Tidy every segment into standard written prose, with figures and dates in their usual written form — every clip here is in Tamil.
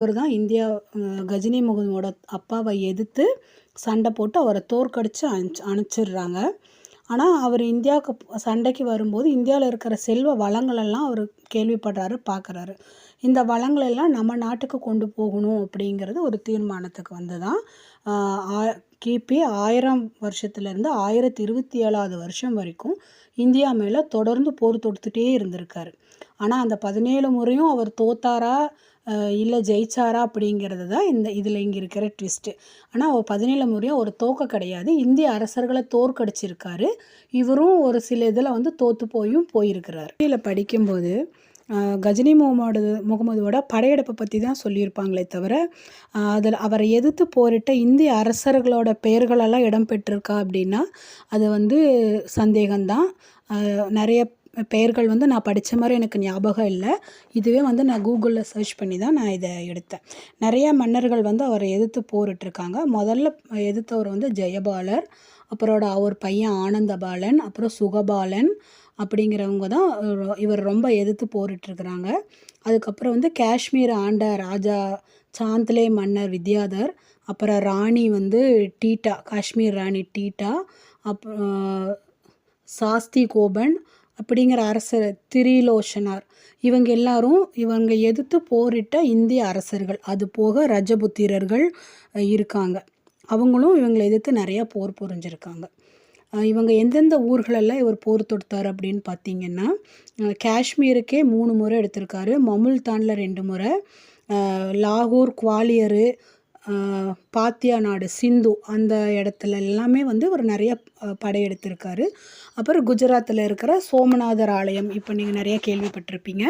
இவர் தான் இந்தியா கஜினி முகமதோட அப்பாவை எதிர்த்து சண்டை போட்டு அவரை தோற்கடித்து அனுப்பிச்சிடுறாங்க. ஆனால் அவர் இந்தியாவுக்கு சண்டைக்கு வரும்போது இந்தியாவில் இருக்கிற செல்வ வளங்களெல்லாம் அவர் கேள்விப்படுறாரு, பார்க்குறாரு. இந்த வளங்களெல்லாம் நம்ம நாட்டுக்கு கொண்டு போகணும் அப்படிங்கிறது ஒரு தீர்மானத்துக்கு வந்து தான் கிபி 1000 வருஷத்துலேருந்து 1027வது வருஷம் வரைக்கும் இந்தியா மேலே தொடர்ந்து போர் தொடுத்துட்டே இருந்திருக்காரு. ஆனால் அந்த 17 முறையும் அவர் தோத்தாரா இல்லை ஜெயிச்சாரா அப்படிங்கிறது தான் இதில் இங்கே இருக்கிற ட்விஸ்ட்டு. ஆனால் அவர் 17 முறையும் ஒரு தோக்க கிடையாது. இந்திய அரசர்களை தோற்கடிச்சிருக்காரு. இவரும் ஒரு சில இதில் வந்து தோற்று போயிருக்கிறார். இதில் படிக்கும்போது கஜினி முகமதோட படையெடுப்பை பற்றி தான் சொல்லியிருப்பாங்களே தவிர அதில் அவரை எதிர்த்து போரிட்ட இந்திய அரசர்களோட பெயர்களெல்லாம் இடம்பெற்றிருக்கா அப்படின்னா அது வந்து சந்தேகம்தான். நிறைய பெயர்கள் வந்து நான் படித்த மாதிரி எனக்கு ஞாபகம் இல்லை. இதுவே வந்து நான் கூகுளில் சர்ச் பண்ணி தான் நான் இதை எடுத்தேன். நிறைய மன்னர்கள் வந்து அவரை எதிர்த்து போரிட்டிருக்காங்க. முதல்ல எதிர்த்தவர் வந்து ஜெயபாலர், அப்புறம் அவர் பையன் ஆனந்தபாலன், அப்புறம் சுகபாலன் அப்படிங்கிறவங்க தான் இவர் ரொம்ப எதிர்த்து போரிட்டிருக்கிறாங்க. அதுக்கப்புறம் வந்து காஷ்மீர் ஆண்ட ராஜா சாந்தலே மன்னர் வித்யாதர், அப்புறம் ராணி வந்து டீட்டா, காஷ்மீர் ராணி டீட்டா, அப்புறம் சாஸ்தி கோபன் அப்படிங்கிற அரசர் திரிலோச்சனார், இவங்க எதிர்த்து போரிட்ட இந்திய அரசர்கள். அது போக ரஜபுத்திரர்கள் இருக்காங்க. அவங்களும் இவங்களை எதிர்த்து நிறையா போர் புரிஞ்சிருக்காங்க. இவங்க எந்தெந்த ஊர்களெல்லாம் இவர் போர் தொடுத்தார் அப்படின்னு பார்த்தீங்கன்னா காஷ்மீருக்கே 3 முறை எடுத்திருக்காரு, மமுல்தானில் 2 முறை, லாகூர், குவாலியரு, பாத்தியா நாடு, சிந்து அந்த இடத்துல எல்லாமே வந்து ஒரு நிறைய படையெடுத்திருக்காரு. அப்புறம் குஜராத்தில் இருக்கிற சோமநாதர் ஆலயம், இப்போ நீங்கள் நிறைய கேள்விப்பட்டிருப்பீங்க.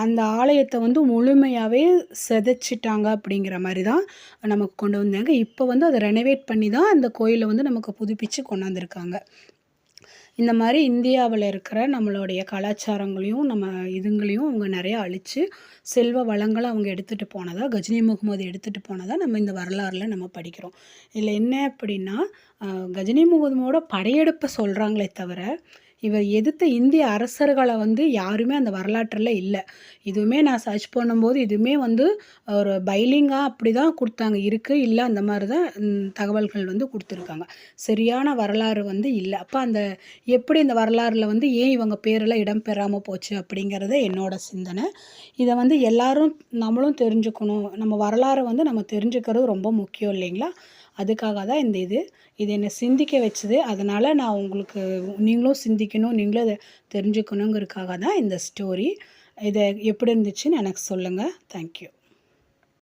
அந்த ஆலயத்தை வந்து முழுமையாகவே சிதைச்சிட்டாங்க அப்படிங்கிற மாதிரி தான் நமக்கு கொண்டு வந்தாங்க. இப்போ வந்து அதை ரெனோவேட் பண்ணி தான் அந்த கோயிலை வந்து நமக்கு புதுப்பித்து கொண்டாந்துருக்காங்க. இந்த மாதிரி இந்தியாவில் இருக்கிற நம்மளுடைய கலாச்சாரங்களையும் இதுங்களையும் அவங்க நிறையா அழித்து செல்வ வளங்களை அவங்க எடுத்துகிட்டு போனதாக, கஜினி முகமது எடுத்துகிட்டு போனதாக நம்ம இந்த வரலாறில் நம்ம படிக்கிறோம். இதில் என்ன அப்படின்னா கஜினி முகமதோட படையெடுப்பை சொல்கிறாங்களே தவிர இவர் எதிர்த்த இந்திய அரசர்களை வந்து யாருமே அந்த வரலாற்றில் இல்லை. இதுவுமே நான் சர்ச் பண்ணும்போது இதுவுமே வந்து ஒரு பைலிங்காக அப்படி தான் கொடுத்தாங்க, இருக்குது இல்லை அந்த மாதிரி தான் தகவல்கள் வந்து கொடுத்துருக்காங்க. சரியான வரலாறு வந்து இல்லை. அப்போ எப்படி இந்த வரலாறில் வந்து ஏன் இவங்க பேரெல்லாம் இடம்பெறாமல் போச்சு அப்படிங்கிறத என்னோட சிந்தனை. இதை வந்து நம்மளும் தெரிஞ்சுக்கணும். நம்ம வரலாறை வந்து நம்ம தெரிஞ்சுக்கிறது ரொம்ப முக்கியம் இல்லைங்களா? அதுக்காக தான் இது என்னை சிந்திக்க வச்சுது. அதனால் நான் உங்களுக்கு நீங்களும் சிந்திக்கணும், நீங்களும் அதை தெரிஞ்சுக்கணுங்கிறதுக்காக தான் இந்த ஸ்டோரி. இதை எப்படி இருந்துச்சுன்னு எனக்கு சொல்லுங்கள். தேங்க்யூ.